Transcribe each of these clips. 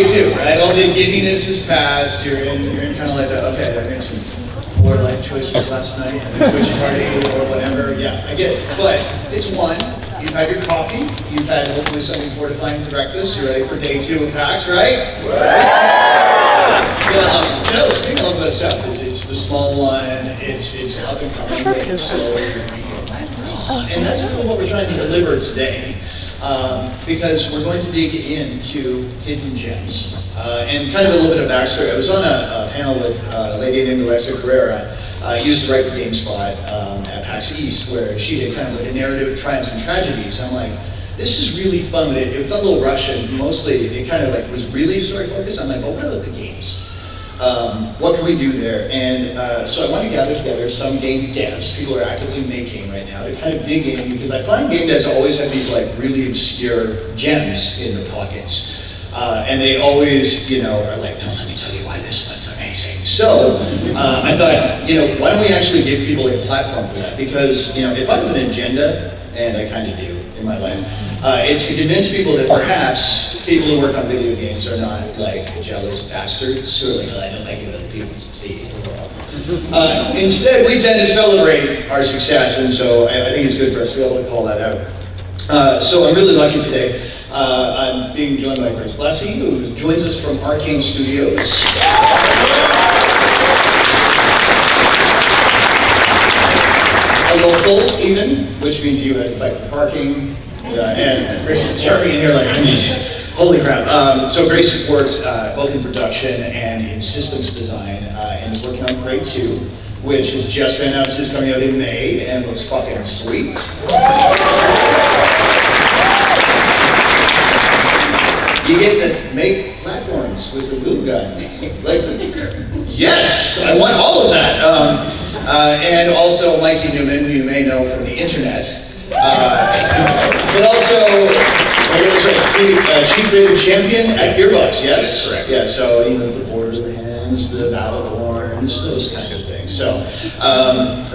day two, right? All the giddiness is past. You're in kind of like the, okay, I made some poor life choices last night at the Twitch party or whatever. Yeah, I get it. But it's one. You've had your coffee. You've had hopefully something fortifying for breakfast. You're ready for day two of PAX, right? Yeah. So the thing I love about South is it's the small one. It's up and coming, but it's slowly and that's really what we're trying to deliver today. Because we're going to dig into hidden gems. And kind of a little bit of backstory. I was on a panel with a lady named Blessey used to write for GameSpot at PAX East, where she did kind of like a narrative triumphs and tragedies. I'm like, this is really fun, but it felt a little rushed, and mostly it kind of like was really story focused. I'm like, well, what about the games? What can we do there? And so I wanted to gather together some game devs, people are actively making right now, to kind of dig in, because I find game devs always have these like really obscure gems in their pockets. And they always, are like, no, let me tell you why this one's amazing. So I thought, why don't we actually give people like a platform for that? Because, if I have an agenda, and I kind of do in my life, it's to convince people that perhaps people who work on video games are not like jealous bastards who are like, oh, I don't like it when other people succeed. Instead, we tend to celebrate our success, and so I think it's good for us to be able to call that out. So I'm really lucky today. I'm being joined by Blessey, who joins us from Arkane Studios. A local, even, which means you had to fight for parking, and Grace is Jerry, and you're like, I mean, holy crap. So Grace works both in production and in systems design, and is working on Prey 2, which has just been announced, is coming out in May, and looks fucking sweet. You get to make platforms with the glue gun. Like, yes, I want all of that. And also Mikey Neumann, who you may know from the internet. But also, Chief Creative Champion at Gearbox, yes? Correct. Yeah, so, the Borderlands, the Battleborns, those kind of things. So,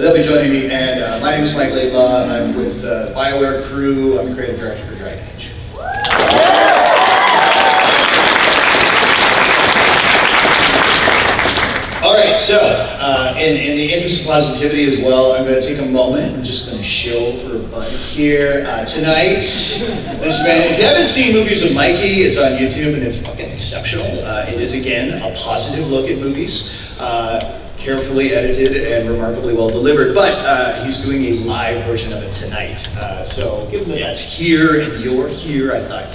they'll be joining me, and my name is Mike Laidlaw. I'm with the BioWare crew. I'm the creative director for Dragon Age. All right, so in the interest of positivity as well, I'm going to take a moment. I'm just going to shill for a bite here. Tonight, this man, if you haven't seen movies with Mikey, it's on YouTube and it's fucking exceptional. It is, again, a positive look at movies, carefully edited and remarkably well delivered, but he's doing a live version of it tonight. So given that that's here and you're here, I thought,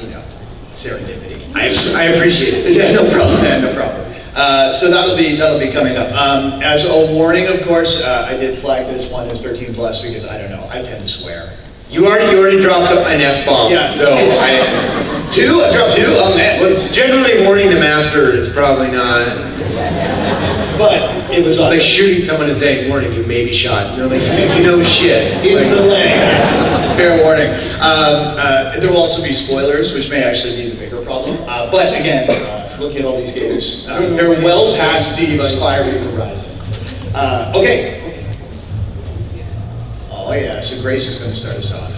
serendipity. I appreciate it. Yeah, no problem, man, no problem. So that'll be coming up. As a warning, of course, I did flag this one as 13 plus because I don't know, I tend to swear. You already dropped an F-bomb. Yeah, so two? I dropped two? Oh man. Well, it's generally warning them after is probably not. But it was like shooting someone and saying, warning, you may be shot. And they're like, no shit. In the leg. Fair warning. There will also be spoilers, which may actually be the bigger problem. But again, look at all these games. They're well past the expiry horizon. Okay. Oh yeah, so Grace is going to start us off.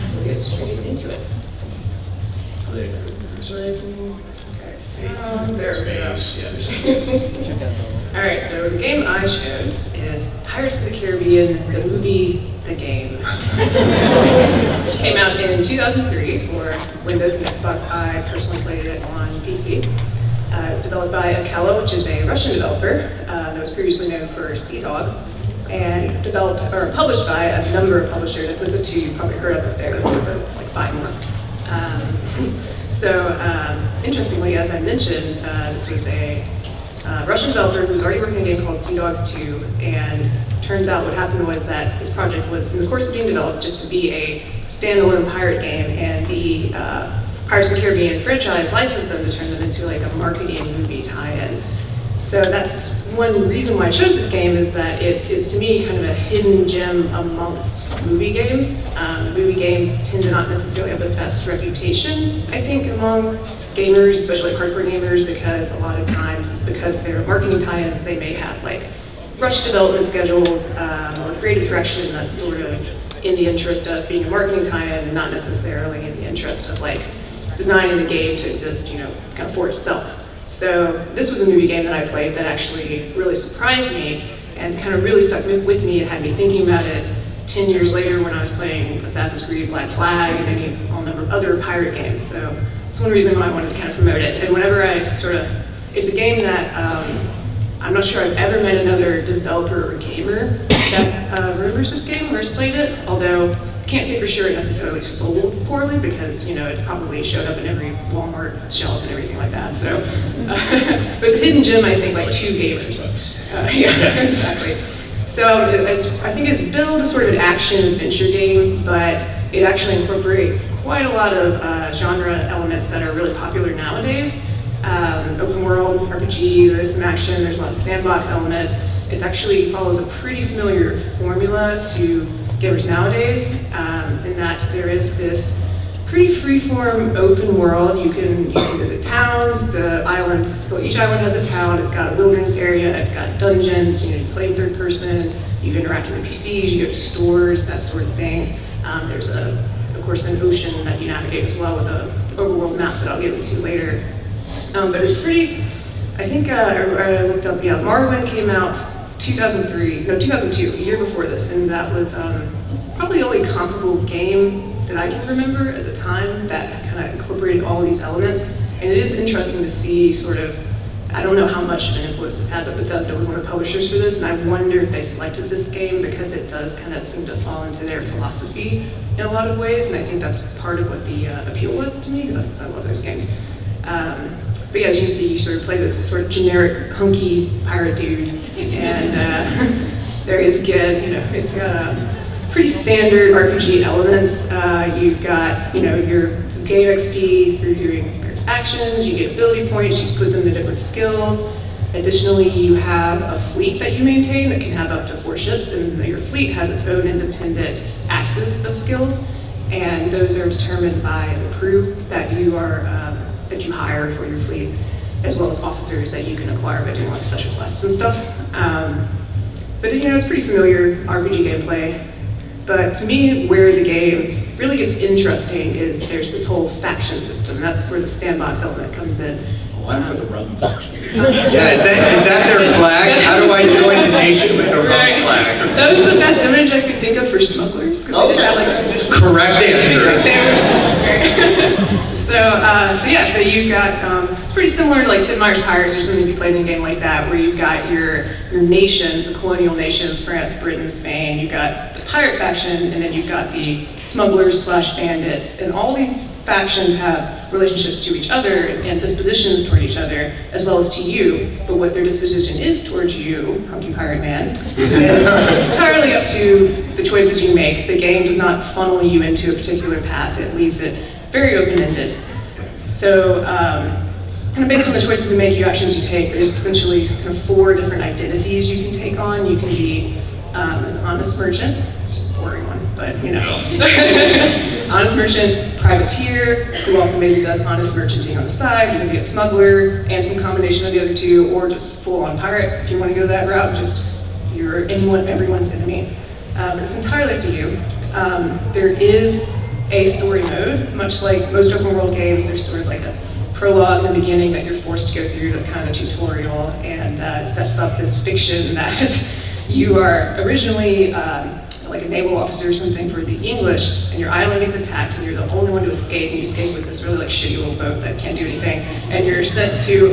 So we'll get straight into it. There we go. All right, so the game I chose is Pirates of the Caribbean, the movie, the game. Which came out in 2003 for Windows and Xbox. I personally played it on PC. It was developed by Arkane, which is a Russian developer that was previously known for Sea Dogs, and published by a number of publishers. I put the two you probably heard of up there, like 5 more. Interestingly, as I mentioned, this was a Russian developer who was already working on a game called Sea Dogs 2, and turns out what happened was that this project was in the course of being developed just to be a standalone pirate game, and the Pirates of the Caribbean franchise licensed them to turn them into like a marketing movie tie-in. So that's one reason why I chose this game, is that it is to me kind of a hidden gem amongst movie games. Movie games tend to not necessarily have the best reputation, I think, among gamers, especially hardcore gamers, because a lot of times, because they're marketing tie-ins, they may have like rushed development schedules or creative direction that's sort of in the interest of being a marketing tie-in and not necessarily in the interest of like designing the game to exist, you know, kind of for itself. So this was a movie game that I played that actually really surprised me and kind of really stuck with me. It had me thinking about it 10 years later when I was playing Assassin's Creed Black Flag and any whole number of other pirate games. So it's one reason why I wanted to kind of promote it. And whenever I it's a game that I'm not sure I've ever met another developer or gamer that remembers this game or has played it, although I can't say for sure it necessarily sold poorly because, you know, it probably showed up in every Walmart shelf and everything like that. So but it's a hidden gem, I think, like 2 gamers. Yeah, exactly. So I think it's billed as sort of an action-adventure game, but it actually incorporates quite a lot of genre elements that are really popular nowadays. Open world, RPG, there's some action, there's a lot of sandbox elements. It actually follows a pretty familiar formula to gamers nowadays, in that there is this pretty free-form open world. You can visit towns, the islands, well, each island has a town, it's got a wilderness area, it's got dungeons, you play in third person, you interact with NPCs, you go to stores, that sort of thing. There's of course, an ocean that you navigate as well with an overworld map that I'll get into later. But it's pretty, I think I looked up, yeah, Morrowind came out 2002, a year before this, and that was probably the only comparable game that I can remember at the time that kind of incorporated all of these elements. And it is interesting to see sort of, I don't know how much of an influence this had, but Bethesda was one of the publishers for this, and I wonder if they selected this game because it does kind of seem to fall into their philosophy in a lot of ways, and I think that's part of what the appeal was to me, because I love those games. But yeah, as you can see, you sort of play this sort of generic, hunky pirate dude, and there is again, you know, it's got pretty standard RPG elements. You've got, you know, your gain XP through doing various actions, you get ability points, you put them to different skills. Additionally, you have a fleet that you maintain that can have up to 4 ships, and your fleet has its own independent axis of skills, and those are determined by the crew that you are that you hire for your fleet, as well as officers that you can acquire by doing like special quests and stuff. But you know, it's pretty familiar RPG gameplay. But to me, where the game really gets interesting is there's this whole faction system. That's where the sandbox element comes in. Oh, I'm for the rum faction. Yeah, is that their flag? How do I join the nation with the rum flag? That was the best image I could think of for smugglers. Okay. Correct answer. Right there. So you've got pretty similar to like Sid Meier's Pirates or something you played in a game like that, where you've got your nations, the colonial nations, France, Britain, Spain. You've got the pirate faction, and then you've got the smugglers / bandits, and all these factions have relationships to each other and dispositions toward each other, as well as to you. But what their disposition is towards you, hunky pirate man, is entirely up to the choices you make. The game does not funnel you into a particular path. It leaves it very open-ended. So, kind of based on the choices you make, actions you take, there's essentially kind of 4 different identities you can take on. You can be an honest merchant, which is a boring one, but you know. Honest merchant, privateer, who also maybe does honest merchanting on the side. You can be a smuggler, and some combination of the other 2, or just full-on pirate if you want to go that route. Just you're everyone's enemy. It's entirely up to you. There is a story mode, much like most open world games. There's sort of like a prologue in the beginning that you're forced to go through. That's kind of a tutorial, and sets up this fiction that you are originally like a naval officer or something for the English, and your island gets attacked, and you're the only one to escape, and you escape with this really like shitty little boat that can't do anything, and you're sent to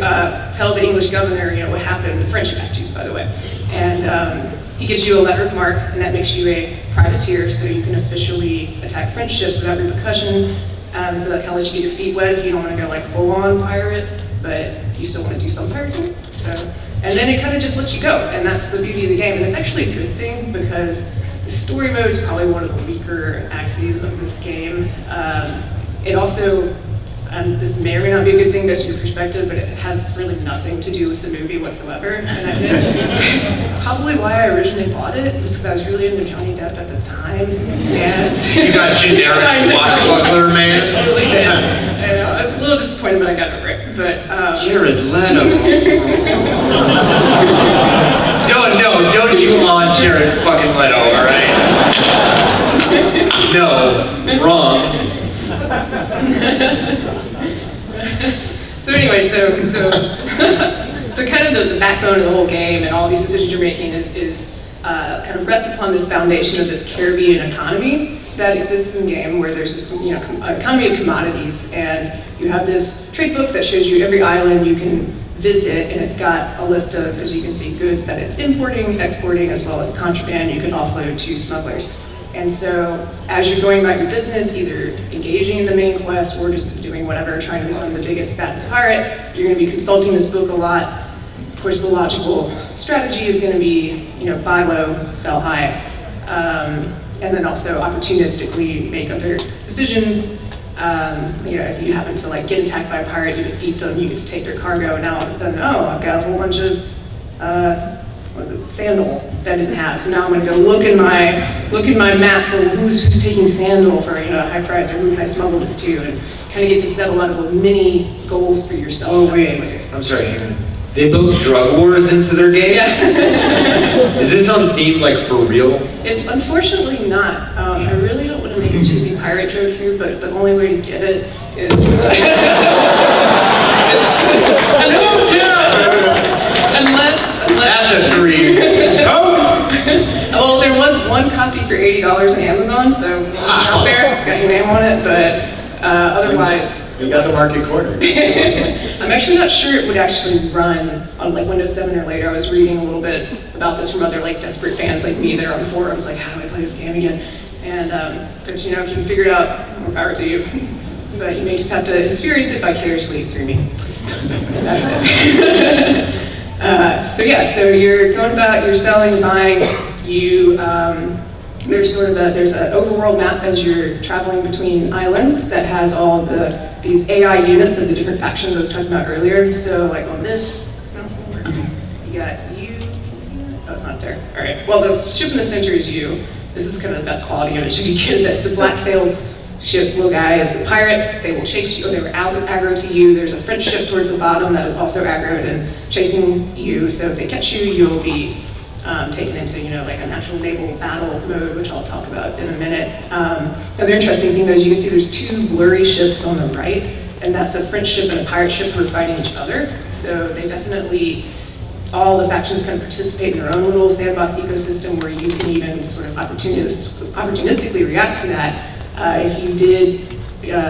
tell the English governor, you know, what happened. The French attacked you, by the way, and he gives you a letter of marque, and that makes you a privateer, so you can officially attack French ships without repercussion. So that kind of lets you get your feet wet if you don't want to go like full-on pirate, but you still want to do some pirating. So, and then it kind of just lets you go, and that's the beauty of the game. And it's actually a good thing because the story mode is probably one of the weaker axes of this game. It also, this may or may not be a good thing based on your perspective, but it has really nothing to do with the movie whatsoever. And I think it's probably why I originally bought it, because I was really into Johnny Depp at the time. And you got generic swashbuckler man. I totally did. I know, I was a little disappointed that I got over it, but Jared Leto. Don't you on Jared fucking Leto, all right? No, wrong. So anyway, so kind of the backbone of the whole game and all these decisions you're making is kind of rests upon this foundation of this Caribbean economy that exists in the game, where there's this economy of commodities, and you have this trade book that shows you every island you can visit, and it's got a list of, as you can see, goods that it's importing, exporting, as well as contraband you can offload to smugglers. And so as you're going about your business, either engaging in the main quest or just doing whatever, trying to become the biggest, baddest pirate, you're going to be consulting this book a lot. Of course, the logical strategy is going to be, buy low, sell high, and then also opportunistically make other decisions. If you happen to get attacked by a pirate, you defeat them, you get to take their cargo, and now all of a sudden, I've got a whole bunch of sandal that I didn't have. So now I'm going to go look in my map for who's taking sandal for a high price, or who can I smuggle this to, and kind of get to set a lot of little mini goals for yourself. Oh wait, I'm sorry, hang on. They built drug wars into their game? Yeah. Is this on Steam, for real? It's unfortunately not. I really don't want to make a cheesy pirate joke here, but the only way to get it is... unless... That's a 3. Oh! Well, there was one copy for $80 on Amazon, so out there, it's got your name on it, but otherwise... We got the market cornered. I'm actually not sure it would actually run on Windows 7 or later. I was reading a little bit about this from other desperate fans like me that are on forums, how do I play this game again? And but if you can figure it out, more power to you. But you may just have to experience it vicariously through me. And that's it. So you're going about, you're selling, buying, there's there's an overworld map as you're traveling between islands that has all these AI units of the different factions I was talking about earlier. So on this mouse will work. You got you. Oh, it's not there. All right. Well, the ship in the center is you. This is kind of the best quality of it. You can get this. The Black Sails ship, little guy, is the pirate. They will chase you. They were aggro to you. There's a French ship towards the bottom that is also aggroed and chasing you. So if they catch you, you'll be taken into, a natural naval battle mode, which I'll talk about in a minute. Another interesting thing, though, is you can see there's 2 blurry ships on the right, and that's a French ship and a pirate ship who are fighting each other. So they definitely, all the factions kind of participate in their own little sandbox ecosystem where you can even sort of opportunistically react to that. If you did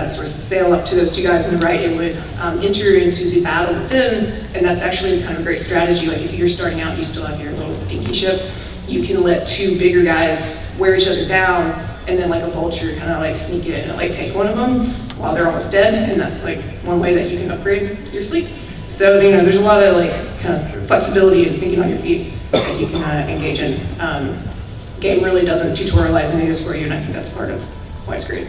sort of sail up to those 2 guys on the right, it would enter into the battle with them, and that's actually kind of a great strategy. If you're starting out and you still have your little dinky ship, you can let 2 bigger guys wear each other down, and then a vulture kind of sneak in and take one of them while they're almost dead, and that's one way that you can upgrade your fleet. So there's a lot of kind of flexibility and thinking on your feet that you can engage in. Game really doesn't tutorialize any of this for you, and I think that's part of why it's great.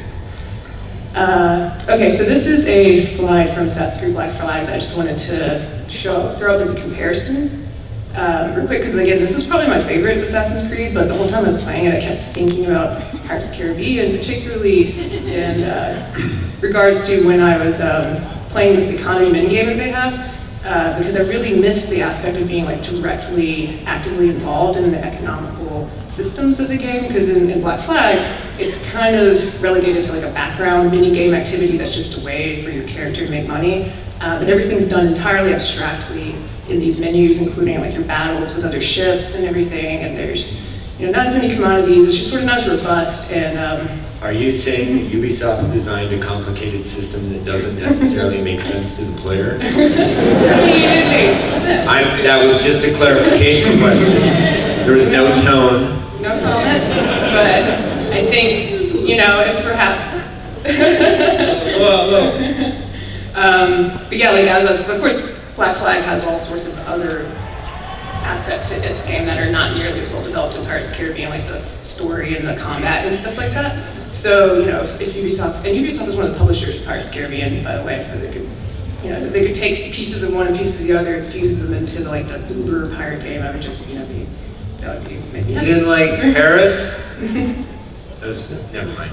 Okay, so this is a slide from Assassin's Creed Black Flag that I just wanted to throw up as a comparison real quick, because again, this was probably my favorite Assassin's Creed, but the whole time I was playing it, I kept thinking about Pirates of the Caribbean, particularly in regards to when I was playing this economy minigame that they have, because I really missed the aspect of being directly, actively involved in the economical systems of the game, because in Black Flag, it's kind of relegated to a background mini-game activity that's just a way for your character to make money. And everything's done entirely abstractly in these menus, including your battles with other ships and everything, and there's not as many commodities, it's just sort of not as robust, and Are you saying that Ubisoft designed a complicated system that doesn't necessarily make sense to the player? I mean, it makes sense. That was just a clarification question. There was no tone. No comment, but I think, if perhaps... but yeah, of course, Black Flag has all sorts of other aspects to its game that are not nearly as well developed in Pirates of the Caribbean, the story and the combat and stuff like that. So, if Ubisoft, and Ubisoft is one of the publishers of Pirates of the Caribbean, by the way, so they could take pieces of one and pieces of the other and fuse them into the uber pirate game. I would just, that would be maybe. You didn't like Paris? Never mind.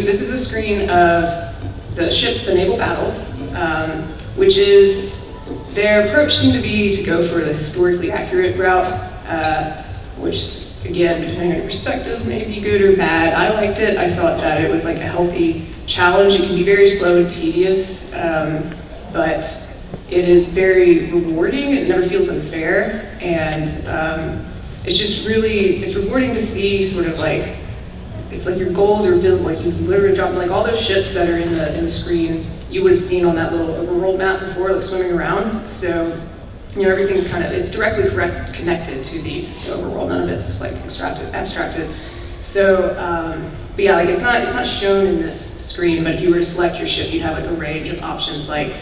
This is a screen of the ship, the naval battles, which is their approach seemed to be to go for the historically accurate route, which, again, depending on your perspective, may be good or bad. I liked it. I thought that it was like a healthy challenge. It can be very slow and tedious, but it is very rewarding. It never feels unfair, and it's just really, it's rewarding to see sort of like, it's like your goals are visible. Like you can literally drop, like all those ships that are in the screen, you would have seen on that little overworld map before, like swimming around. So, you know, everything's kind of, it's directly connected to the overworld. None of it's like abstracted. So, but yeah, like it's not shown in this screen, but if you were to select your ship, you'd have like a range of options like,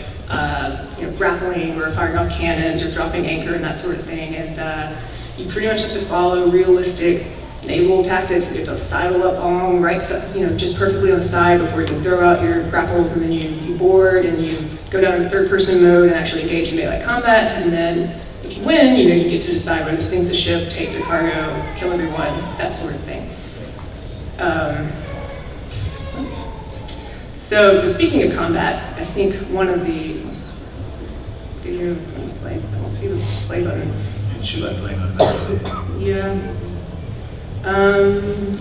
you know, grappling or firing off cannons or dropping anchor and that sort of thing. And you pretty much have to follow realistic naval tactics. You have to sidle up on right side, you know, just perfectly on the side before you can throw out your grapples, and then you board and you go down into third-person mode and actually engage in melee combat. And then if you win, you know, you get to decide whether to sink the ship, take the cargo, kill everyone, that sort of thing. So speaking of combat, I think one of the videos when you play, I don't see the play button. Should I play on that? Yeah.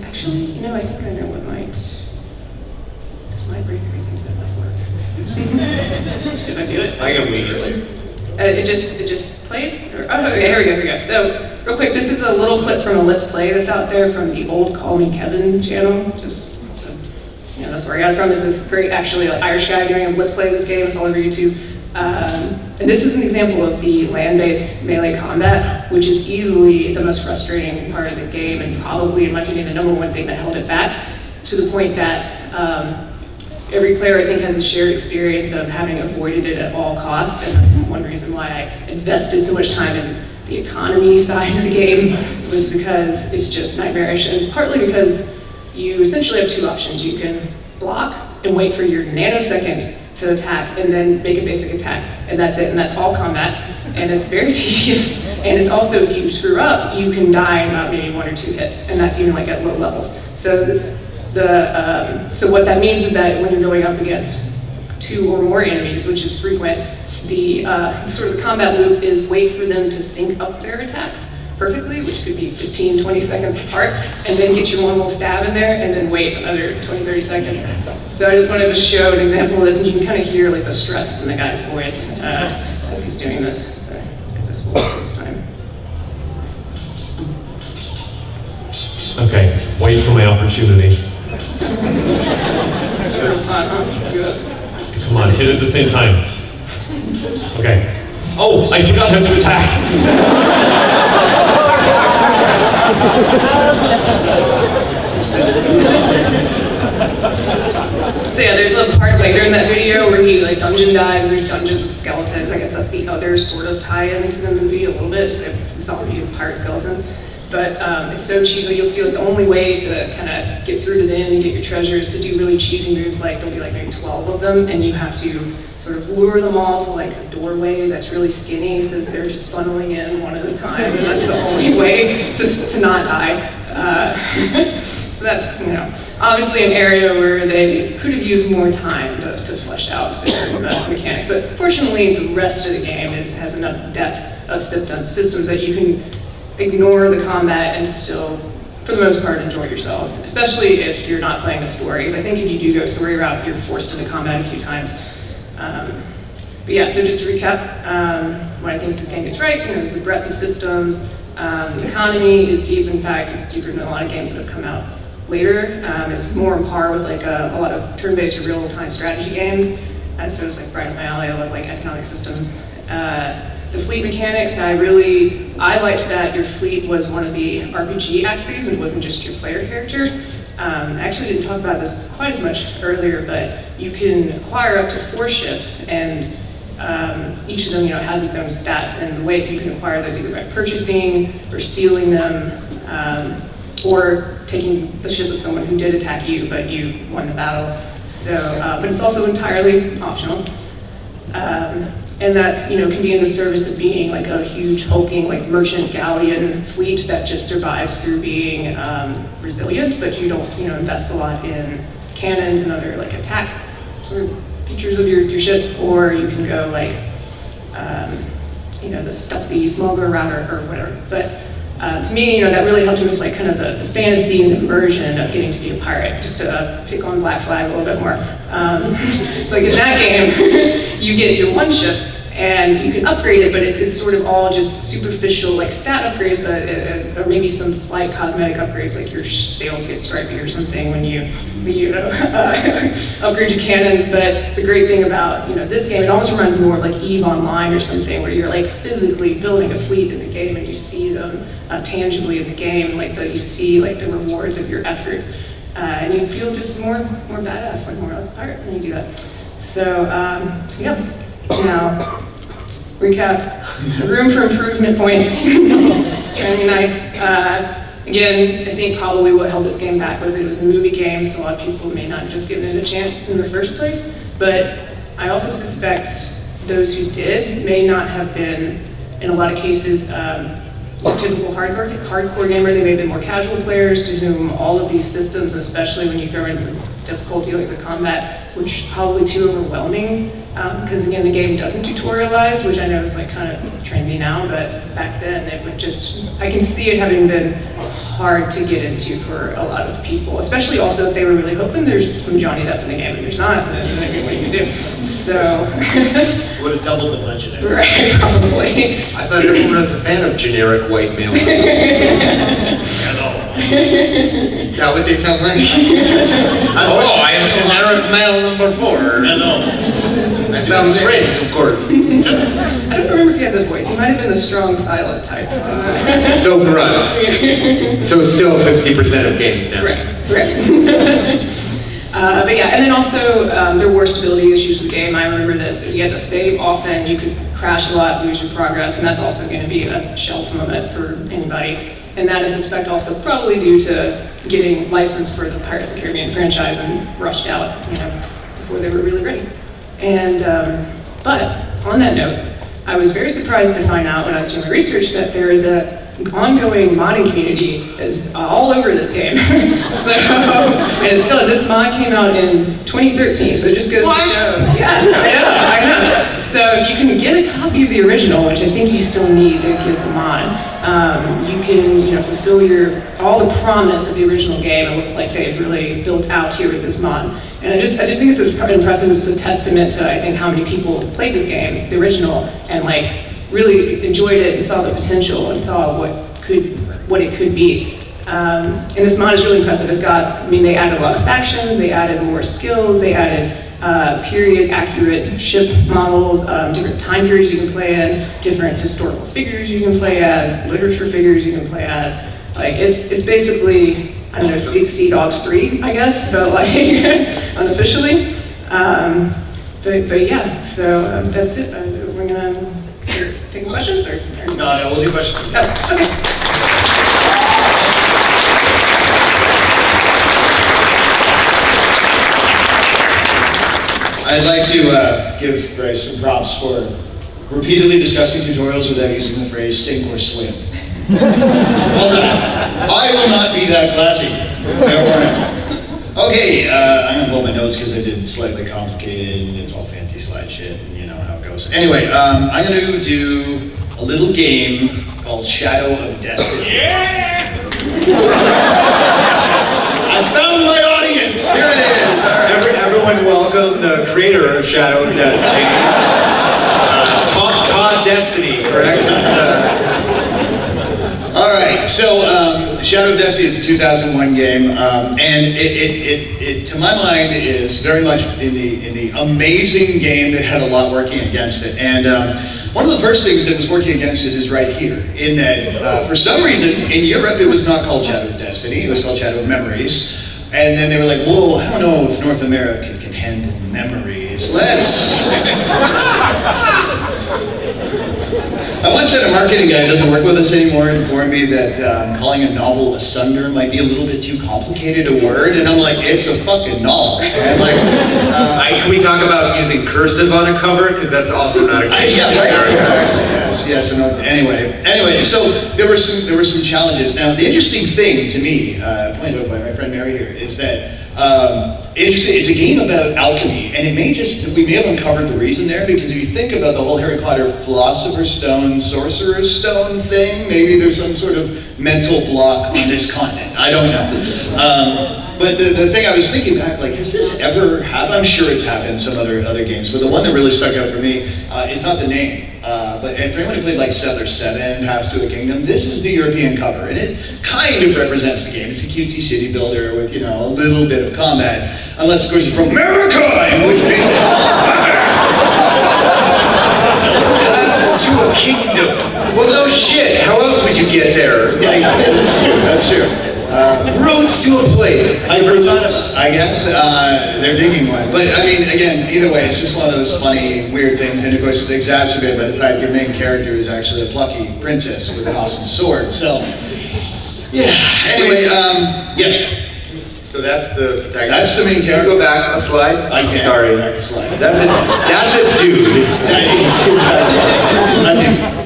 Actually, you know, I think I know what might. This might break everything that might work. Should I do it? I can wing it. It just played? Or, oh, okay, here we go. So, real quick, this is a little clip from a Let's Play that's out there from the old Call Me Kevin channel. Just, you know, that's where I got it from. This is great, actually, like Irish guy doing a Let's Play of this game. It's all over YouTube. And this is an example of the land-based melee combat, which is easily the most frustrating part of the game, and probably, in my opinion, the number one thing that held it back, to the point that every player, I think, has a shared experience of having avoided it at all costs, and that's one reason why I invested so much time in the economy side of the game, was because it's just nightmarish, and partly because you essentially have two options. You can block and wait for your nanosecond to attack, and then make a basic attack, and that's it, and that's all combat, and it's very tedious, and it's also, if you screw up, you can die in about maybe 1 or 2 hits, and that's even like at low levels. So so what that means is that when you're going up against 2 or more enemies, which is frequent, the sort of the combat loop is wait for them to sync up their attacks perfectly, which could be 15, 20 seconds apart, and then get your one little stab in there, and then wait another 20, 30 seconds. So I just wanted to show an example of this, and you can kind of hear like the stress in the guy's voice as he's doing this. If this will work this time. Okay, wait for my opportunity. It's sort of fun, huh? Yes. Come on, hit it at the same time. Okay. Oh, I forgot how to attack. So yeah, there's a part later in that video where he like dungeon dives, there's dungeon skeletons. I guess that's the other sort of tie-in to the movie a little bit. It's all pirate skeletons. But it's so cheesy. You'll see like the only way to kind of get through to the end and get your treasure is to do really cheesy moves, like there'll be like maybe 12 of them, and you have to sort of lure them all to like a doorway that's really skinny, so they're just funneling in one at a time, and that's the only way to not die. So that's, you know, obviously an area where they could have used more time to flesh out their mechanics, but fortunately the rest of the game has enough depth of systems that you can ignore the combat and still, for the most part, enjoy yourselves, especially if you're not playing the story, because I think if you do go story route, you're forced into combat a few times. But yeah, so just to recap, what I think this game gets right, you know, is the breadth of systems. The economy is deep. In fact, it's deeper than a lot of games that have come out later. It's more on par with like a lot of turn-based or real-time strategy games. So it's like right up my alley. I love like economic systems. The fleet mechanics, I liked that your fleet was one of the RPG axes and it wasn't just your player character. I actually didn't talk about this quite as much earlier, but you can acquire up to 4 ships, and each of them, you know, has its own stats, and the way that you can acquire those either by purchasing or stealing them, or taking the ship of someone who did attack you, but you won the battle. So, but it's also entirely optional. And that, you know, can be in the service of being like a huge hulking like merchant galleon fleet that just survives through being resilient, but you don't, you know, invest a lot in cannons and other like attack sort of features of your ship, or you can go like the stuffy smuggler router or whatever. But to me, that really helped me with like kind of the fantasy and immersion of getting to be a pirate. Just to pick on Black Flag a little bit more. Like in that game, you get your one ship and you can upgrade it, but it is sort of all just superficial, like stat upgrades, but or maybe some slight cosmetic upgrades, like your sails get stripy or something when you upgrade your cannons. But the great thing about this game, it almost reminds me more of like EVE Online or something, where you're like physically building a fleet in the game and you see them tangibly in the game, like you see like the rewards of your efforts, and you feel just more badass, like more like a pirate when you do that. So yeah. Now, recap, room for improvement points, trying to be nice. Again, I think probably what held this game back was it was a movie game, so a lot of people may not have just given it a chance in the first place, but I also suspect those who did may not have been, in a lot of cases, typical hardcore gamer. They may have been more casual players to whom all of these systems, especially when you throw in some difficulty like the combat, which is probably too overwhelming. Because again, the game doesn't tutorialize, which I know is like kind of trendy now, but back then it would just, I can see it having been hard to get into for a lot of people, especially also if they were really hoping there's some Johnny Depp in the game, and there's not, then what are you gonna do? So. Would have doubled the budget. Right, probably. I thought everyone was a fan of generic white male. Is that what they sound like? I am generic male number 4. That sounds French, of course. I don't remember if he has a voice. He might have been the strong, silent type. So grunt. So still 50% of games now. Right. But yeah, and then also there were stability issues with the game. I remember this. You had to save often. You could crash a lot, lose your progress, and that's also going to be a shelf moment for anybody. And that I suspect also probably due to getting licensed for the Pirates of the Caribbean franchise and rushed out, before they were really ready. And, but on that note, I was very surprised to find out when I was doing my research that there is an ongoing modding community that's all over this game. And this mod came out in 2013, so it just goes to show. Yeah, I know. So if you can get a copy of the original, which I think you still need to get the mod, you can, fulfill all the promise of the original game. It looks like they've really built out here with this mod. And I just think this is impressive. It's a testament to, I think, how many people played this game, the original, and really enjoyed it and saw the potential and saw what it could be. And this mod is really impressive. They added a lot of factions, they added more skills, they added period-accurate ship models, different time periods you can play in, different historical figures you can play as, literature figures you can play as. It's basically, I don't know, Sea Dogs 3, I guess, but unofficially. But yeah, so that's it. We're gonna take questions or? No, we'll do questions. Oh, okay. I'd like to give Bryce some props for repeatedly discussing tutorials without using the phrase sink or swim. Well done. I will not be that classy. Okay, I'm gonna blow my nose because I did slightly complicated and it's all fancy slide shit and you know how it goes. Anyway, I'm gonna do a little game called Shadow of Destiny. Yeah! I found my audience! Here it is! All right. Everyone welcome the creator of Shadow of Destiny. Todd Destiny, correct? All right, so Shadow of Destiny is a 2001 game, and it to my mind is very much in the amazing game that had a lot working against it. And one of the first things that was working against it is right here, in that for some reason in Europe it was not called Shadow of Destiny, it was called Shadow of Memories. And then they were like, whoa, I don't know if North America can handle memories. I once had a marketing guy who doesn't work with us anymore inform me that calling a novel asunder might be a little bit too complicated a word, and I'm like, it's a fucking novel. And can we talk about using cursive on a cover? Because that's also not a good Yeah, right. Exactly. Yes. And anyway. So there were some challenges. Now, the interesting thing to me, pointed out by my friend Mary here, is that it's a game about alchemy, and we may have uncovered the reason there, because if you think about the whole Harry Potter Philosopher's Stone, Sorcerer's Stone thing, maybe there's some sort of mental block on this continent. I don't know. But the thing I was thinking back, like, has this ever happened? I'm sure it's happened in some other games, but the one that really stuck out for me is not the name. But for anyone who played like Settlers 7, Paths to the Kingdom, this is the European cover, and it kind of represents the game. It's a cutesy city builder with, a little bit of combat, unless of course you're from America, in which case it's all Paths to a Kingdom. Well, no shit. How else would you get there? Yeah, that's true. Roads to a place. Hyperloops, I guess. They're digging one. But I mean, again, either way, it's just one of those funny, weird things. And of course, it's exacerbated by the fact your main character is actually a plucky princess with an awesome sword. So, yeah. Anyway, yes. So that's the protagonist. That's the main character. Can you go back a slide? I can't. Sorry. Back a slide. That's a dude. That is a dude.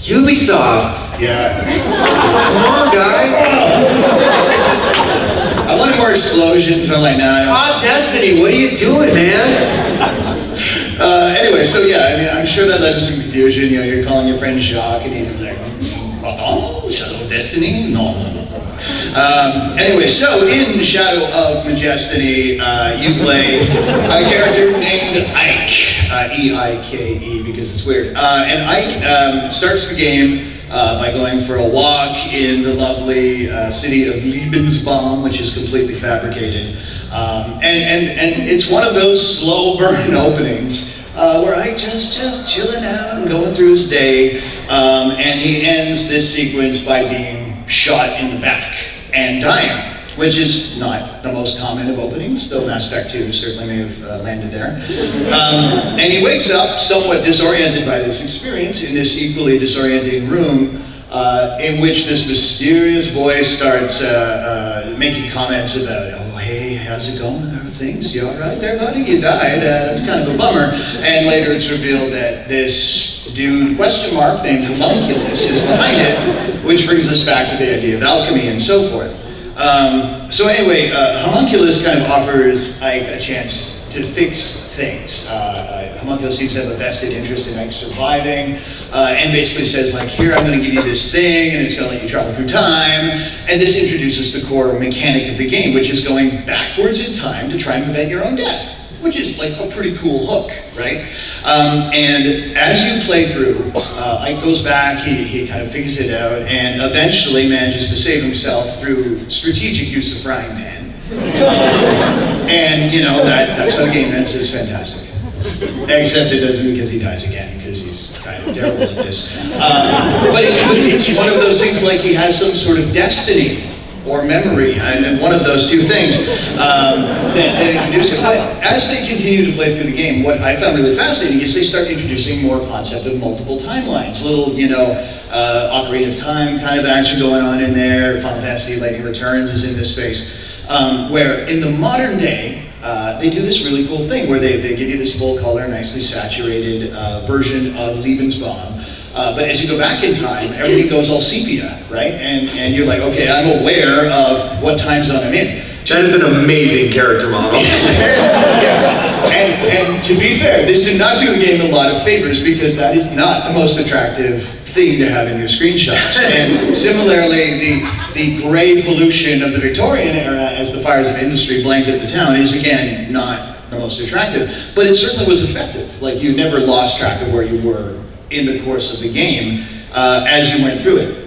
Ubisoft. Yeah. Come on, guys. I wanted more explosions, but I'm like, nah. Hot Destiny, what are you doing, man? Anyway, so yeah, I mean, I'm sure that led to some confusion. You're calling your friend Jacques, and he's like, oh, Shadow of Destiny? No. Anyway, so in Shadow of Majestiny, you play a character named Ike, E-I-K-E, because it's weird. And Ike starts the game by going for a walk in the lovely city of Lebensbaum, which is completely fabricated. And it's one of those slow burn openings where Ike just chilling out and going through his day, and he ends this sequence by being shot in the back and dying, which is not the most common of openings, though Mass Effect 2 certainly may have landed there. And he wakes up somewhat disoriented by this experience in this equally disorienting room in which this mysterious voice starts making comments about, oh, hey, how's it going? How are things? You all right there, buddy? You died. That's kind of a bummer. And later it's revealed that this dude, question mark, named Homunculus is behind it, which brings us back to the idea of alchemy and so forth. So anyway, Homunculus kind of offers Ike a chance to fix things. Homunculus seems to have a vested interest in Ike surviving, and basically says, like, here, I'm going to give you this thing, and it's going to let you travel through time. And this introduces the core mechanic of the game, which is going backwards in time to try and prevent your own death, which is like a pretty cool hook, right? And as you play through, Ike goes back, he kind of figures it out, and eventually manages to save himself through strategic use of frying pan. And that's how the game ends. Is fantastic. Except it doesn't, because he dies again, because he's kind of terrible at this. But it's one of those things, like he has some sort of destiny or memory, and one of those two things that introduce it. But as they continue to play through the game, what I found really fascinating is they start introducing more concept of multiple timelines. Little, Ocarina of Time kind of action going on in there. Final Fantasy Lightning Returns is in this space, where in the modern day, they do this really cool thing where they give you this full color, nicely saturated version of Lebensbaum. But as you go back in time, everything goes all sepia, right? And you're like, okay, I'm aware of what time zone I'm in. That is an amazing character model. Yeah. And to be fair, this did not do the game a lot of favors, because that is not the most attractive thing to have in your screenshots. And similarly, the gray pollution of the Victorian era as the fires of industry blanket the town is, again, not the most attractive. But it certainly was effective. Like, you never lost track of where you were in the course of the game as you went through it.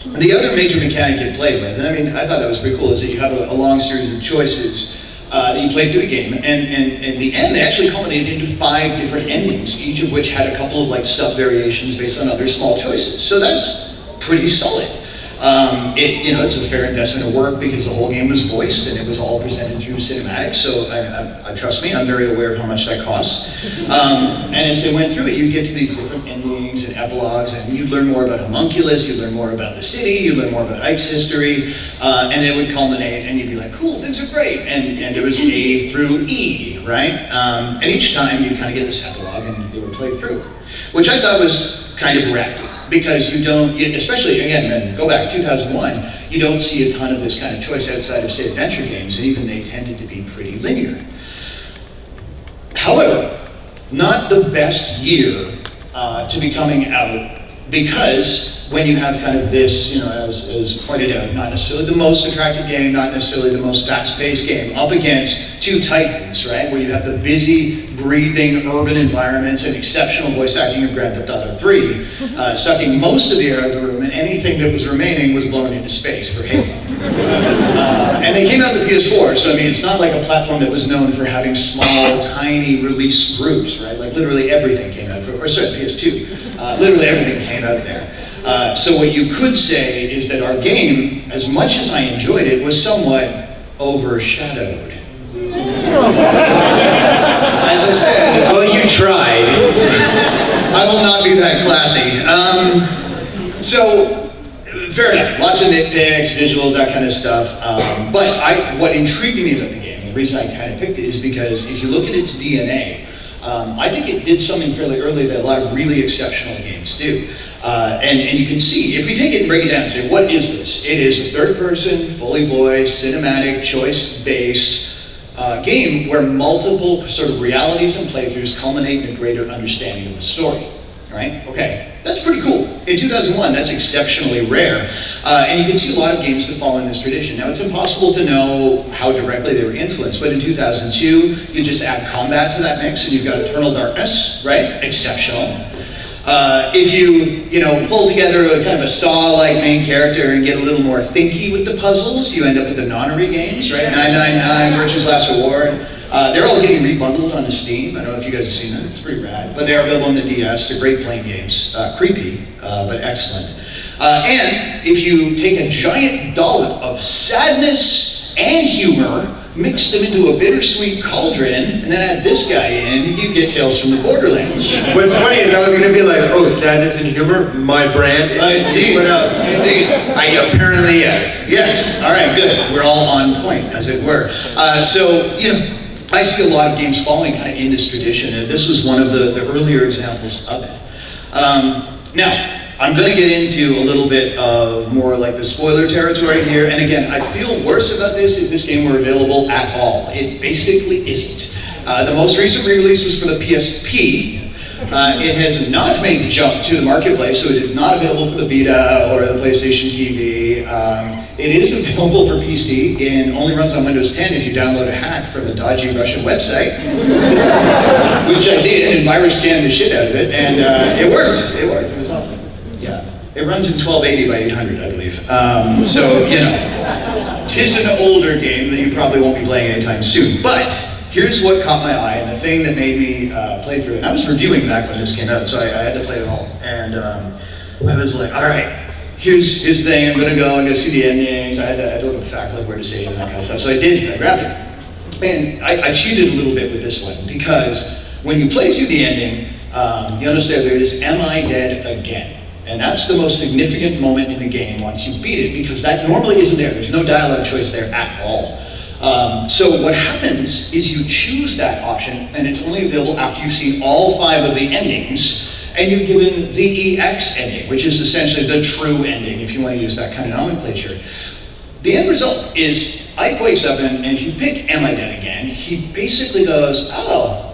The other major mechanic it played with, and I mean, I thought that was pretty cool, is that you have a long series of choices that you play through the game, and in the end, they actually culminated into 5 different endings, each of which had a couple of like sub-variations based on other small choices. So that's pretty solid. It's a fair investment of work because the whole game was voiced and it was all presented through cinematics. So I trust me, I'm very aware of how much that costs. And as they went through it, you get to these different endings and epilogues, and you learn more about Homunculus, you learn more about the city, you learn more about Ike's history, and it would culminate, and you'd be like, cool, things are great. And there was A through E, right? And each time you kind of get this epilogue and it would play through, which I thought was kind of rad. Because you don't, especially again, go back 2001, you don't see a ton of this kind of choice outside of, say, adventure games, and even they tended to be pretty linear. However, not the best year to be coming out, because when you have kind of this, as pointed out, not necessarily the most attractive game, not necessarily the most fast-paced game, up against two titans, right? Where you have the busy, breathing urban environments and exceptional voice acting of Grand Theft Auto 3, sucking most of the air out of the room, and anything that was remaining was blown into space for Halo. And they came out on the PS4, so I mean, it's not like a platform that was known for having small, tiny release groups, right? Like literally everything came out, or sorry, PS2. Literally everything came out there. So what you could say is that our game, as much as I enjoyed it, was somewhat overshadowed. As I said, Well, you tried. I will not be that classy. So, fair enough, lots of nitpicks, visuals, that kind of stuff. But what intrigued me about the game, the reason I kind of picked it, is because if you look at its DNA, I think it did something fairly early that a lot of really exceptional games do. And you can see, if we take it and break it down and say, what is this? It is a third-person, fully voiced, cinematic, choice-based game where multiple sort of realities and playthroughs culminate in a greater understanding of the story, right? Okay, that's pretty cool. In 2001, that's exceptionally rare. And you can see a lot of games that fall in this tradition. Now, it's impossible to know how directly they were influenced, but in 2002, you just add combat to that mix and you've got Eternal Darkness, right? Exceptional. If you pull together a kind of a Saw-like main character and get a little more thinky with the puzzles, you end up with the Nonary games, right? 999, Virtue's Last Reward. They're all getting rebundled onto Steam. I don't know if you guys have seen that. It's pretty rad. But they are available on the DS. They're great playing games. Creepy, but excellent. And if you take a giant dollop of sadness and humor, mix them into a bittersweet cauldron, and then add this guy in, you get Tales from the Borderlands. What's funny is I was going to be like, oh, sadness and humor, my brand. Indeed. What up? Indeed. Apparently, yes. Yes. All right, good. We're all on point, as it were. I see a lot of games following kind of in this tradition, and this was one of the earlier examples of it. Now, I'm going to get into a little bit of more like the spoiler territory here, and again, I'd feel worse about this if this game were available at all. It basically isn't. The most recent re-release was for the PSP. It has not made the jump to the marketplace, so it is not available for the Vita or the PlayStation TV. It is available for PC and only runs on Windows 10 if you download a hack from the dodgy Russian website, which I did, and virus scanned the shit out of it, and it worked. It was awesome. Yeah, it runs in 1280 by 800, I believe. So, tis an older game that you probably won't be playing anytime soon. But here's what caught my eye, and the thing that made me play through it. And I was reviewing back when this came out, so I had to play it all. And I was like, all right, here's the thing. I'm gonna see the endings. I had to look up the fact, like where to save and that kind of stuff. So I did. I grabbed it, and I cheated a little bit with this one because when you play through the ending, you understand there is, am I dead again? And that's the most significant moment in the game once you beat it, because that normally isn't there. There's no dialogue choice there at all. So what happens is you choose that option, and it's only available after you've seen all 5 of the endings, and you're given the EX ending, which is essentially the true ending, if you want to use that kind of nomenclature. The end result is Ike wakes up, and if you pick Am I Dead Again, he basically goes, oh,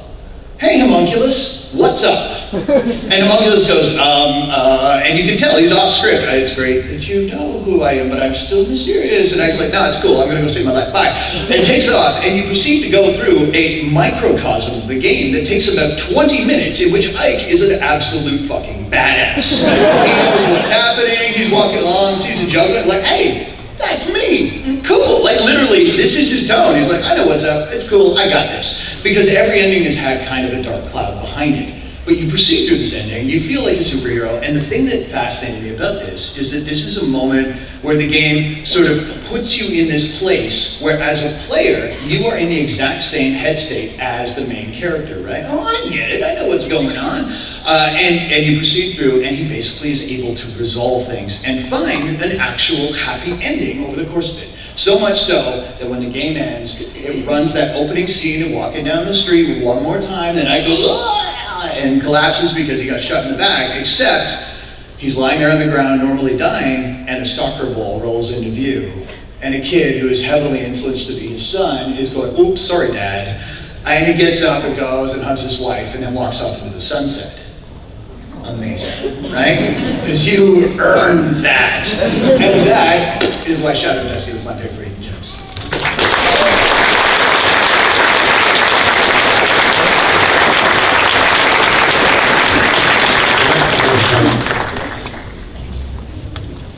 hey, Homunculus, what's up? And Homunculus goes, and you can tell he's off script. It's great that you know who I am, but I'm still mysterious. And Ike's like, no, it's cool. I'm going to go save my life. Bye. And takes off, and you proceed to go through a microcosm of the game that takes about 20 minutes, in which Ike is an absolute fucking badass. He knows what's happening. He's walking along, sees a juggler, like, hey, that's me. Cool. Like literally, this is his tone. He's like, I know what's up. It's cool. I got this. Because every ending has had kind of a dark cloud behind it. But you proceed through this ending, you feel like a superhero, and the thing that fascinated me about this is that this is a moment where the game sort of puts you in this place where as a player, you are in the exact same head state as the main character, right? Oh, I get it, I know what's going on. And you proceed through, and he basically is able to resolve things and find an actual happy ending over the course of it. So much so that when the game ends, it runs that opening scene of walking down the street one more time, then I go, "Ah!" and collapses because he got shot in the back, except he's lying there on the ground, normally dying, and a soccer ball rolls into view. And a kid who is heavily influenced to be his son is going, "Oops, sorry, Dad." And he gets up and goes and hugs his wife and then walks off into the sunset. Amazing, right? Because you earned that. And that is why Shadow Blessey was my pick for Hidden Gems.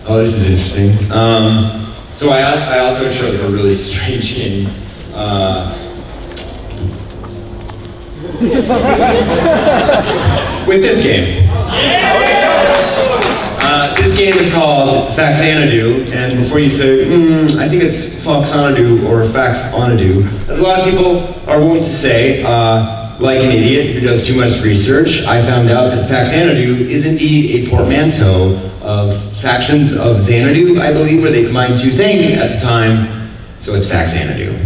Oh, this is interesting. So I also chose a really strange game. With this game. This game is called Faxanadu, and before you say, I think it's Foxanadu or Faxanadu, as a lot of people are willing to say, like an idiot who does too much research, I found out that Faxanadu is indeed a portmanteau of Factions of Xanadu, I believe, where they combined two things at the time, so it's Faxanadu.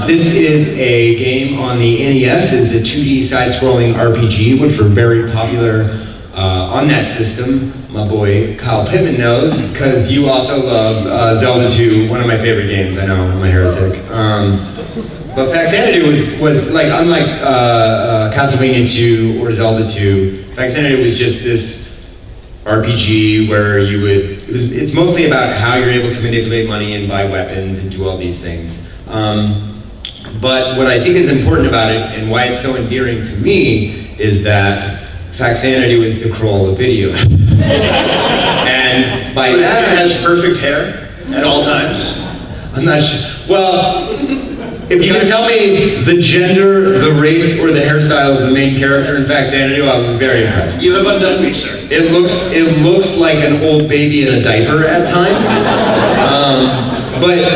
This is a game on the NES. It's a 2D side-scrolling RPG, which were very popular on that system. My boy Kyle Pittman knows, because you also love Zelda 2, one of my favorite games. I know, I'm a heretic. But Faxanadu was like, unlike Castlevania 2 or Zelda 2, Faxanadu was just this RPG where you would, it's mostly about how you're able to manipulate money and buy weapons and do all these things. But what I think is important about it and why it's so endearing to me is that Faxanadu is the Kroll of video. And by that, It has perfect hair at all times. I'm not sure. Well, if you can tell me the gender, the race, or the hairstyle of the main character in Faxanadu, I'll be very impressed. You have undone me, sir. It looks like an old baby in a diaper at times. But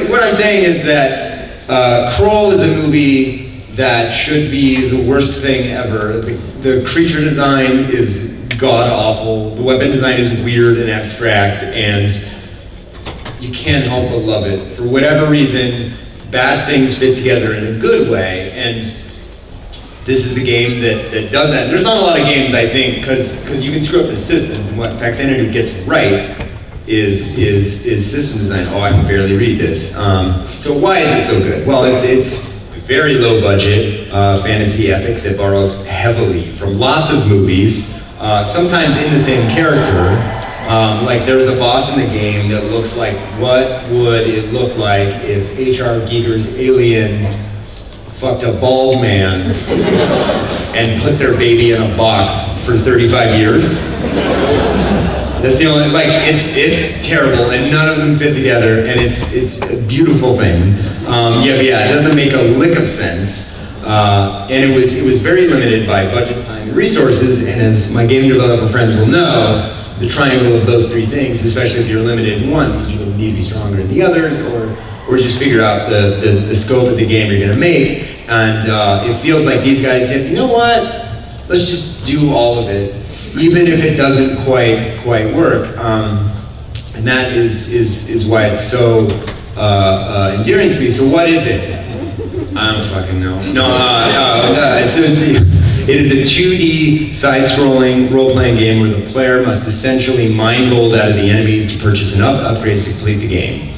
what I'm saying is that Kroll is a movie that should be the worst thing ever. The creature design is god-awful. The weapon design is weird and abstract, and you can't help but love it. For whatever reason, bad things fit together in a good way, and this is a game that does that. There's not a lot of games, I think, because you can screw up the systems, and what Faxanadu gets right is system design. Oh, I can barely read this. So why is it so good? Well, it's a very low budget fantasy epic that borrows heavily from lots of movies, sometimes in the same character. Like there's a boss in the game that looks like what would it look like if H.R. Giger's Alien fucked a bald man and put their baby in a box for 35 years. That's the only, like, it's terrible, and none of them fit together, and it's a beautiful thing. But yeah, it doesn't make a lick of sense. And it was very limited by budget, time, and resources, and as my game developer friends will know, the triangle of those three things, especially if you're limited in one, means you need to be stronger in the others, or just figure out the scope of the game you're gonna make. And it feels like these guys said, you know what, let's just do all of it, even if it doesn't quite work. And that is why it's so endearing to me. So what is it? I don't fucking know. It is a 2D side-scrolling role-playing game where the player must essentially mine gold out of the enemies to purchase enough upgrades to complete the game.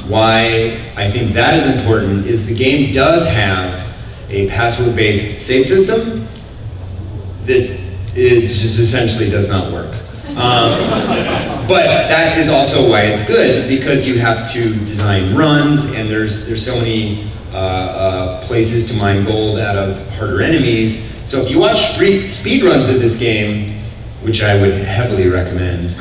Why I think that is important is the game does have a password-based save system that it just essentially does not work. But that is also why it's good, because you have to design runs, and there's so many places to mine gold out of harder enemies. So if you watch speed runs of this game, which I would heavily recommend,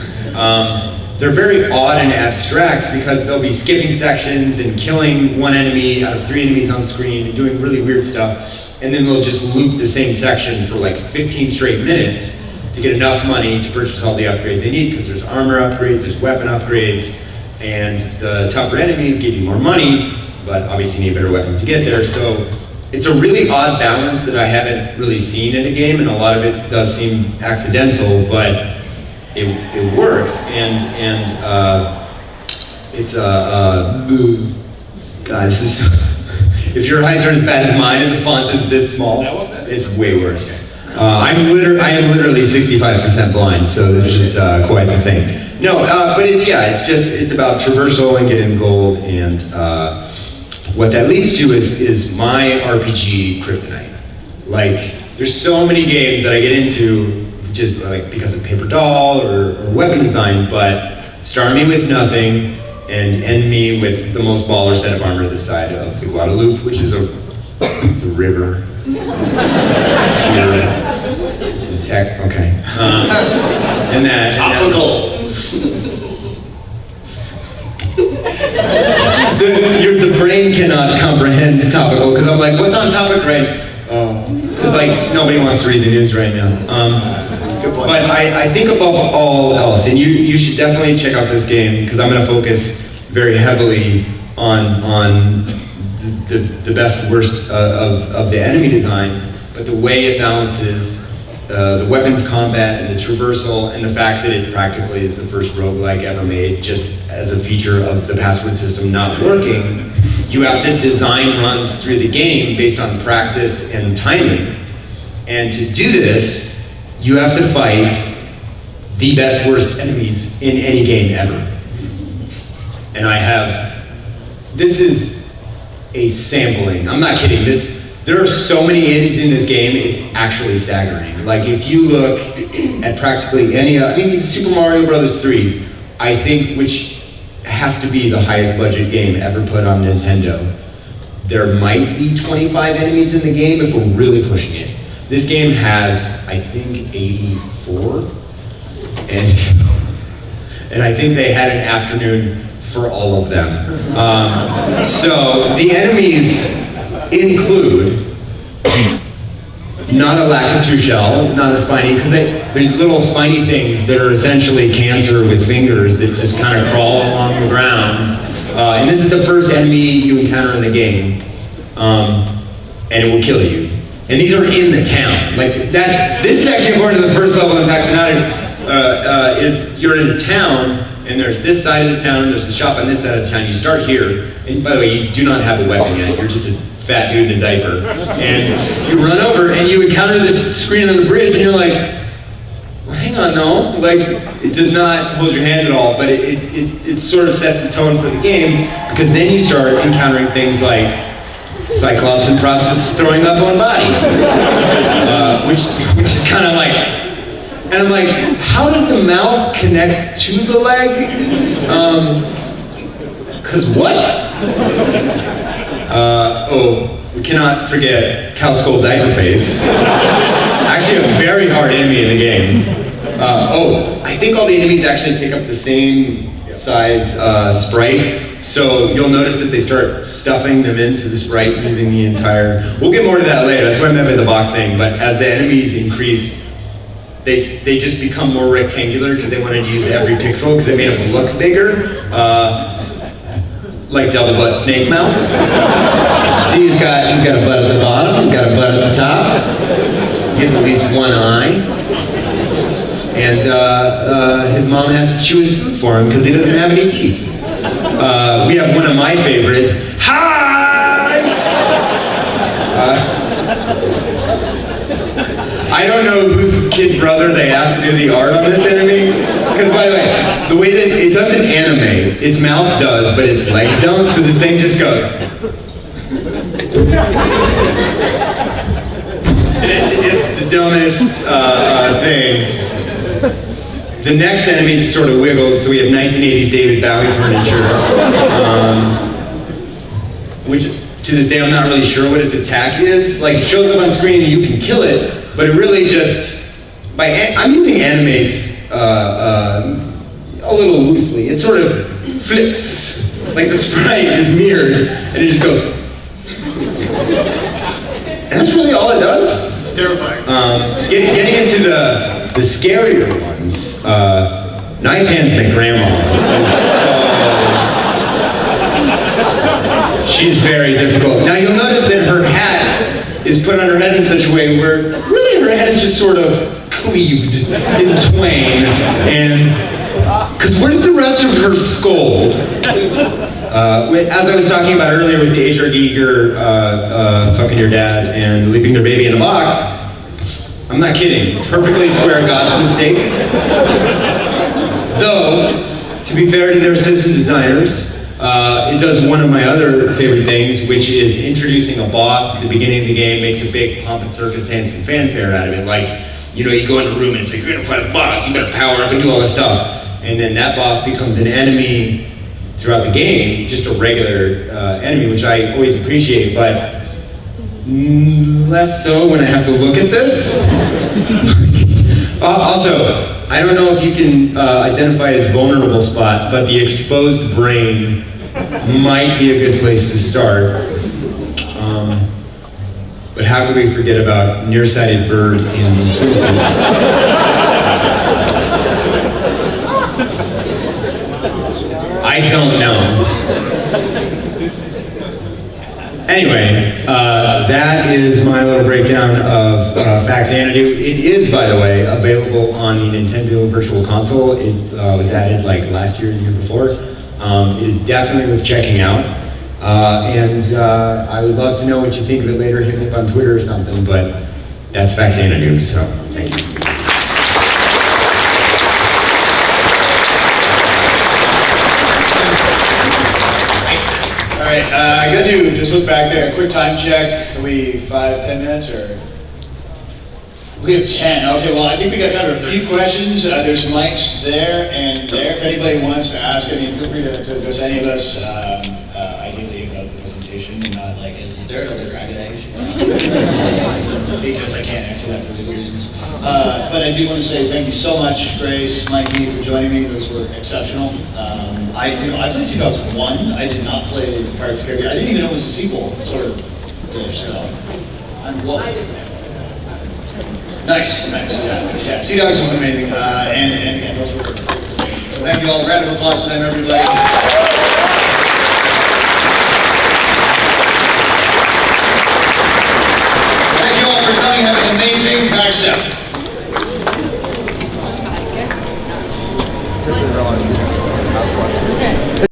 they're very odd and abstract because they'll be skipping sections and killing one enemy out of 3 enemies on screen and doing really weird stuff. And then they'll just loop the same section for like 15 straight minutes to get enough money to purchase all the upgrades they need, because there's armor upgrades, there's weapon upgrades, and the tougher enemies give you more money, but obviously you need better weapons to get there. So it's a really odd balance that I haven't really seen in a game, and a lot of it does seem accidental, but it works, and it's guys, this, if your eyes are as bad as mine and the font is this small, it's way worse. I am literally 65% blind, so this is quite the thing. No, but it's about traversal and getting gold, and what that leads to is my RPG kryptonite. Like, there's so many games that I get into just like because of paper doll or weapon design, but start me with nothing and end me with the most baller set of armor this side of the Guadalupe, which is it's a river. Here. It's okay. And that. Topical. The brain cannot comprehend topical, because I'm like, what's on topic right? Because like nobody wants to read the news right now. But I think above all else, and you should definitely check out this game, because I'm going to focus very heavily on the best worst of the enemy design, but the way it balances the weapons combat and the traversal, and the fact that it practically is the first roguelike ever made, just as a feature of the password system not working. You have to design runs through the game based on practice and timing. And to do this, you have to fight the best worst enemies in any game ever. And this is a sampling. I'm not kidding. There are so many enemies in this game, it's actually staggering. Like, if you look at practically any, Super Mario Bros. 3, I think, which has to be the highest budget game ever put on Nintendo, there might be 25 enemies in the game if we're really pushing it. This game has, I think, 84, and I think they had an afternoon for all of them. So the enemies include not a Lakitu shell, not a spiny, because there's little spiny things that are essentially cancer with fingers that just kind of crawl along the ground. And this is the first enemy you encounter in the game, and it will kill you. And these are in the town. Like this is actually important to the first level in PAX, is you're in a town, and there's this side of the town, there's a shop on this side of the town. You start here, and by the way, you do not have a weapon yet. You're just a fat dude in a diaper. And you run over, and you encounter this screen on the bridge, and you're like, well, hang on though. Like, it does not hold your hand at all, but it sort of sets the tone for the game, because then you start encountering things like Cyclops in process throwing up on body, which is kind of like, and I'm like, how does the mouth connect to the leg? Cause what? We cannot forget Cow Skull Diaper Face. Actually a very hard enemy in the game. I think all the enemies actually take up the same size sprite. So you'll notice that they start stuffing them into the sprite using the entire... We'll get more to that later, that's what I meant by the box thing, but as the enemies increase, they just become more rectangular because they wanted to use every pixel because they made them look bigger. Like double butt snake mouth. See, he's got a butt at the bottom, he's got a butt at the top. He has at least one eye. And his mom has to chew his food for him because he doesn't have any teeth. We have one of my favorites. Hi! I don't know whose kid brother they asked to do the art on this enemy. Because by the way that it doesn't animate, its mouth does, but its legs don't, so this thing just goes. It's the dumbest thing. The next enemy just sort of wiggles, so we have 1980s David Bowie furniture, which to this day I'm not really sure what its attack is. Like, it shows up on screen and you can kill it, but it really just, I'm using animates a little loosely. It sort of flips, like the sprite is mirrored, and it just goes. And that's really all it does. It's terrifying. Getting into the scarier ones, Knife Hands My Grandma is she's very difficult. Now you'll notice that her hat is put on her head in such a way where really her head is just sort of cleaved in twain, and because where's the rest of her skull? As I was talking about earlier with the H.R. Giger fucking your dad and leaving their baby in a box, I'm not kidding. Perfectly square God's mistake. Though, to be fair to their system designers, it does one of my other favorite things, which is introducing a boss at the beginning of the game, makes a big pomp and circumstance and fanfare out of it. Like, you know, you go in a room and it's like, you're gonna fight a boss, you gotta power up and do all this stuff. And then that boss becomes an enemy throughout the game, just a regular enemy, which I always appreciate, but less so when I have to look at this. Also, I don't know if you can identify his vulnerable spot, but the exposed brain might be a good place to start. But how could we forget about nearsighted bird in swimsuit? I don't know. Anyway, that is my little breakdown of PAX Xanadu. It is, by the way, available on the Nintendo Virtual Console. It was added like last year, the year before. It is definitely worth checking out. And I would love to know what you think of it later. Hit me up on Twitter or something, but that's PAX Xanadu, so thank you. All right, I got to just look back there. Quick time check. Are we 5-10 minutes or? We have 10. Okay, well, I think we got time for a few questions. There's mics there and there. If anybody wants to ask, I mean, feel free to address any of us. Ideally about the presentation, and not like, is there another Dragon Age? Because I can't answer that for legal reasons. But I do want to say thank you so much, Grace, Mikey, for joining me. Those were exceptional. I played Sea Dogs 1. I did not play Pirates of the Caribbean. I didn't even know it was a sequel, sort of. So I'm Nice, yeah. Sea Dogs was amazing, and again, those were great. So thank you all. Round of applause for them, everybody. Thank you all for coming. Have an amazing PAX South.